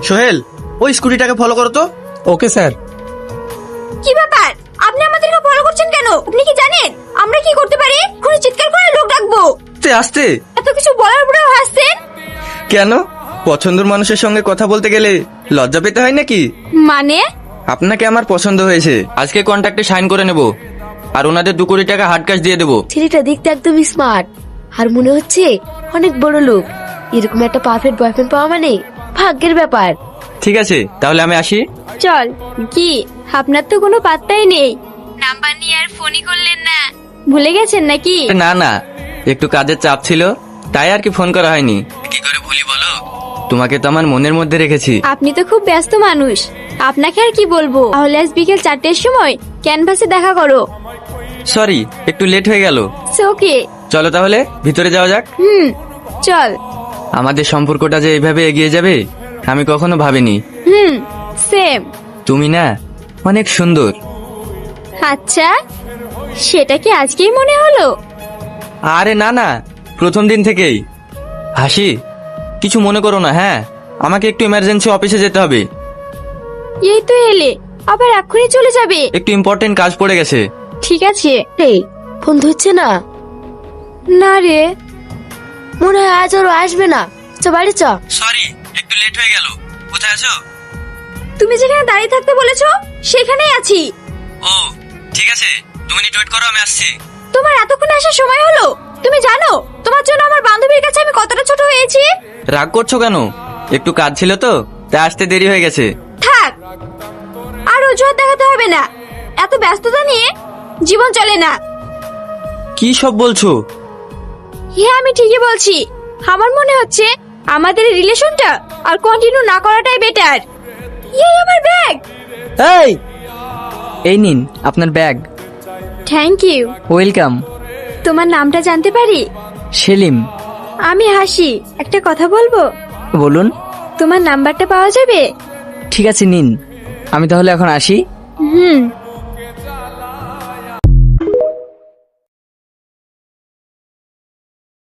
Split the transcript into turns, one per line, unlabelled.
সোহেল, ওই স্কুটিটাকে ফলো করো তো।
Okay sir.
কি ব্যাপার, আপনি আমাদেরকে ফলো করছেন কেন? আপনি কি জানেন আমরা কি করতে পারি? কোনো চিৎকার করে লোক ডাকবো।
আস্তে আস্তে।
এত কিছু বলার পরেও হাসছেন
কেন? পছন্দের মানুষের সঙ্গে কথা বলতে গেলে লজ্জা পেতে হয় নাকি?
মানে?
আপনাকে আমার পছন্দ হয়েছে, আজকে কন্ট্রাক্টে সাইন করে নেব আর ওনাদের 2 কোটি টাকা হার্ড ক্যাশ দিয়ে দেবো।
ছেলেটা দেখতে একদম স্মার্ট আর মনে হচ্ছে অনেক বড় লোক। এরকম একটা পারফেক্ট বয়ফ্রেন্ড পাওয়া মানে ভাগ্যের ব্যাপার।
ঠিক আছে, তাহলে আমি আসি।
চল। কি আপনার তো কোনো পাত্তাই নেই, নাম্বার নিয়ে আর ফোনই করলেন না, ভুলে গেছেন নাকি?
না না, একটু কাজের চাপ ছিল, তাই আর কি ফোন করা হয়নি। কি করে ভুলি বলো, তোমাকে তো আমার মনের মধ্যে রেখেছি।
আপনি তো খুব ব্যস্ত মানুষ, আপনাকে আর কি বলবো। তাহলে আজ বিকেল 4টের সময় ক্যানভাসে দেখা করো।
সরি, একটু লেট হয়ে গেল।
ওকে।
চলো তাহলে ভিতরে যাওয়া যাক।
চল।
আমাদের সম্পর্কটা যে এইভাবে এগিয়ে যাবে আমি কখনো ভাবিনি।
সেম।
তুমি না অনেক সুন্দর।
আচ্ছা, সেটা কি আজকেই মনে হলো?
আরে না না, প্রথম দিন থেকেই। হাসি, কিছু মনে করো না। হ্যাঁ, আমাকে একটু ইমার্জেন্সি অফিসে যেতে হবে।
এই তো এলে, আবার এক্ষুনি চলে যাবে?
একটু ইম্পর্টেন্ট কাজ পড়ে গেছে।
ঠিক আছে।
এই ফোন ধরছে না।
না রে,
মনে হয় আজ ওর আসবে না। চ বাড়ি চ।
সরি, একটু লেট হয়ে গেল। কোথায় আছো?
তুমি যেখানে দাঁড়িয়ে থাকতে বলেছো সেখানেই আছি।
ও ঠিক আছে, 2 মিনিট ওয়েট করো, আমি আসছি।
তোমার এতক্ষণ আসার সময় হলো? তুমি জানো তোমার জন্য আমার বান্ধবীর কাছে আমি কতটা ছোট হয়েছি?
রাগ করছো কেন? একটু কাজ ছিল তো, তাই আসতে দেরি হয়ে গেছে।
থাক, আর অজুহাত দেখাতে হবে না। এত ব্যস্ততা নিয়ে জীবন চলে না।
কি সব বলছো?
হ্যাঁ, আমি ঠিকই বলছি। আমার মনে হচ্ছে আমাদের রিলেশনটা আর কন্টিনিউ না করাটাই বেটার। এই আমার ব্যাগ।
এই নিন আপনার ব্যাগ।
Thank you.
ওয়েলকাম।
তোমার নামটা জানতে পারি?
সেলিম।
আমি হাসি। একটা কথা বলবো?
বলুন।
তোমার নাম্বারটা পাওয়া যাবে?
ঠিক আছে নিন, আমি তাহলে এখন আসি।